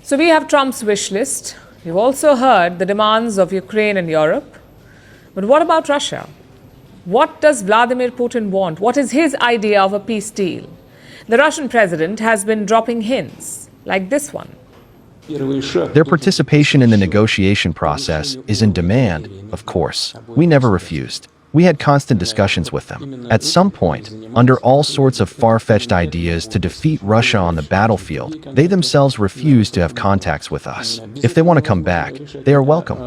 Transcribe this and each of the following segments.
So we have Trump's wish list. We've also heard the demands of Ukraine and Europe. But what about Russia? What does Vladimir Putin want? What is his idea of a peace deal? The Russian president has been dropping hints, like this one. Their participation in the negotiation process is in demand, of course. We never refused. We had constant discussions with them. At some point, under all sorts of far-fetched ideas to defeat Russia on the battlefield, they themselves refused to have contacts with us. If they want to come back, they are welcome.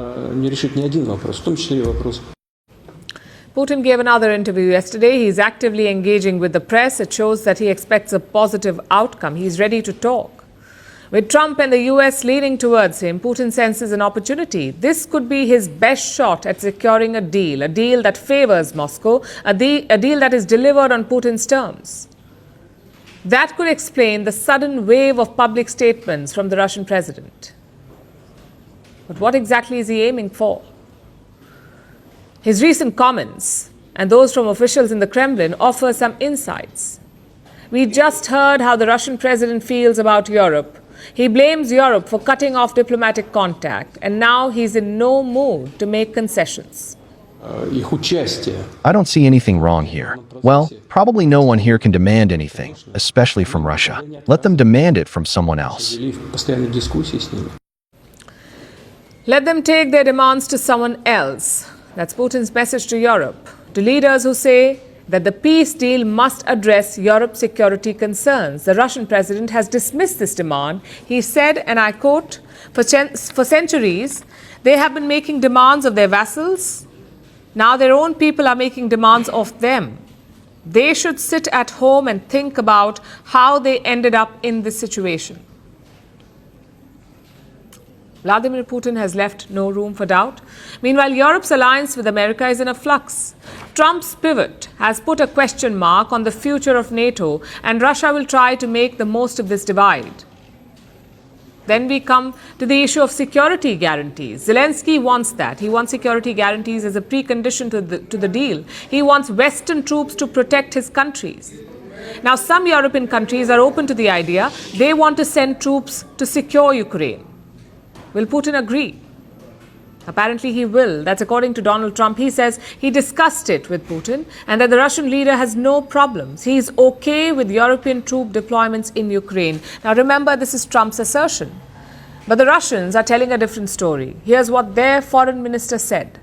Putin gave another interview yesterday. He's actively engaging with the press. It shows that he expects a positive outcome. He's ready to talk. With Trump and the US leaning towards him, Putin senses an opportunity. This could be his best shot at securing a deal that favors Moscow, a deal that is delivered on Putin's terms. That could explain the sudden wave of public statements from the Russian president. But what exactly is he aiming for? His recent comments and those from officials in the Kremlin offer some insights. We just heard how the Russian president feels about Europe. He blames Europe for cutting off diplomatic contact, and now he's in no mood to make concessions. I don't see anything wrong here. Well, probably no one here can demand anything, especially from Russia. Let them demand it from someone else. Let them take their demands to someone else. That's Putin's message to Europe, to leaders who say that the peace deal must address Europe's security concerns. The Russian president has dismissed this demand. He said, and I quote, for centuries, they have been making demands of their vassals. Now their own people are making demands of them. They should sit at home and think about how they ended up in this situation. Vladimir Putin has left no room for doubt. Meanwhile, Europe's alliance with America is in a flux. Trump's pivot has put a question mark on the future of NATO, and Russia will try to make the most of this divide. Then we come to the issue of security guarantees. Zelensky wants that. He wants security guarantees as a precondition to the deal. He wants Western troops to protect his countries. Now, some European countries are open to the idea. They want to send troops to secure Ukraine. Will Putin agree? Apparently he will. That's according to Donald Trump. He says he discussed it with Putin and that the Russian leader has no problems. He's okay with European troop deployments in Ukraine. Now remember, this is Trump's assertion. But the Russians are telling a different story. Here's what their foreign minister said.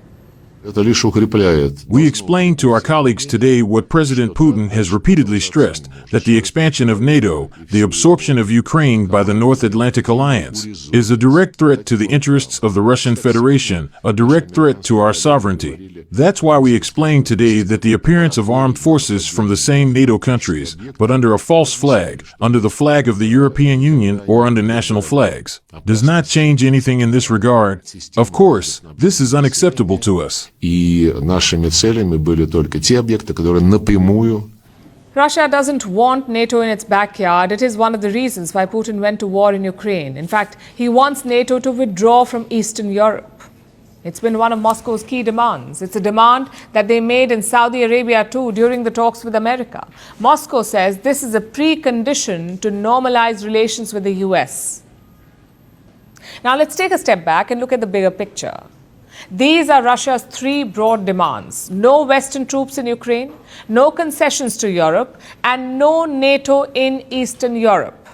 We explained to our colleagues today what President Putin has repeatedly stressed, that the expansion of NATO, the absorption of Ukraine by the North Atlantic Alliance, is a direct threat to the interests of the Russian Federation, a direct threat to our sovereignty. That's why we explained today that the appearance of armed forces from the same NATO countries, but under a false flag, under the flag of the European Union or under national flags, does not change anything in this regard. Of course, this is unacceptable to us. И нашими целями были только те объекты, которые напрямую. Russia doesn't want NATO in its backyard. It is one of the reasons why Putin went to war in Ukraine. In fact, he wants NATO to withdraw from Eastern Europe. It's been one of Moscow's key demands. It's a demand that they made in Saudi Arabia too during the talks with America. Moscow says this is a precondition to normalize relations with the US. Now let's take a step back and look at the bigger picture. These are Russia's three broad demands: no Western troops in Ukraine, no concessions to Europe, and no NATO in Eastern Europe.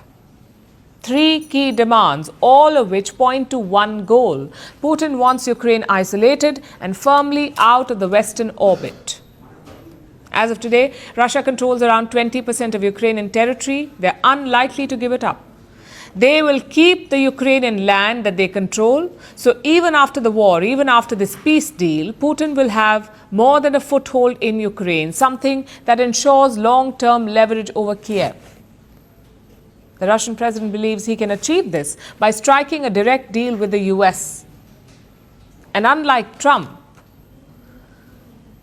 Three key demands, all of which point to one goal. Putin wants Ukraine isolated and firmly out of the Western orbit. As of today, Russia controls around 20% of Ukrainian territory. They're unlikely to give it up. They will keep the Ukrainian land that they control. So even after the war, even after this peace deal, Putin will have more than a foothold in Ukraine, something that ensures long-term leverage over Kiev. The Russian president believes he can achieve this by striking a direct deal with the US. And unlike Trump,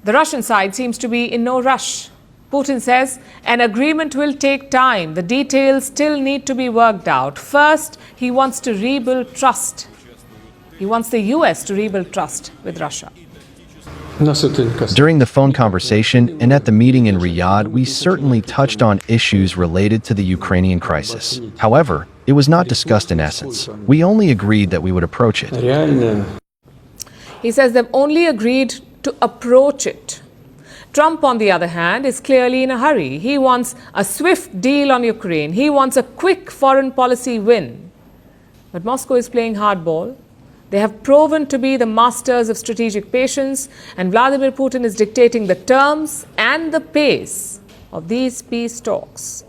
the Russian side seems to be in no rush. Putin says an agreement will take time. The details still need to be worked out. First, he wants to rebuild trust. He wants the US to rebuild trust with Russia. During the phone conversation and at the meeting in Riyadh, we certainly touched on issues related to the Ukrainian crisis. However, It was not discussed in essence. We only agreed that we would approach it. He says they've only agreed to approach it. Trump, on the other hand, is clearly in a hurry. He wants a swift deal on Ukraine. He wants a quick foreign policy win. But Moscow is playing hardball. They have proven to be the masters of strategic patience, and Vladimir Putin is dictating the terms and the pace of these peace talks.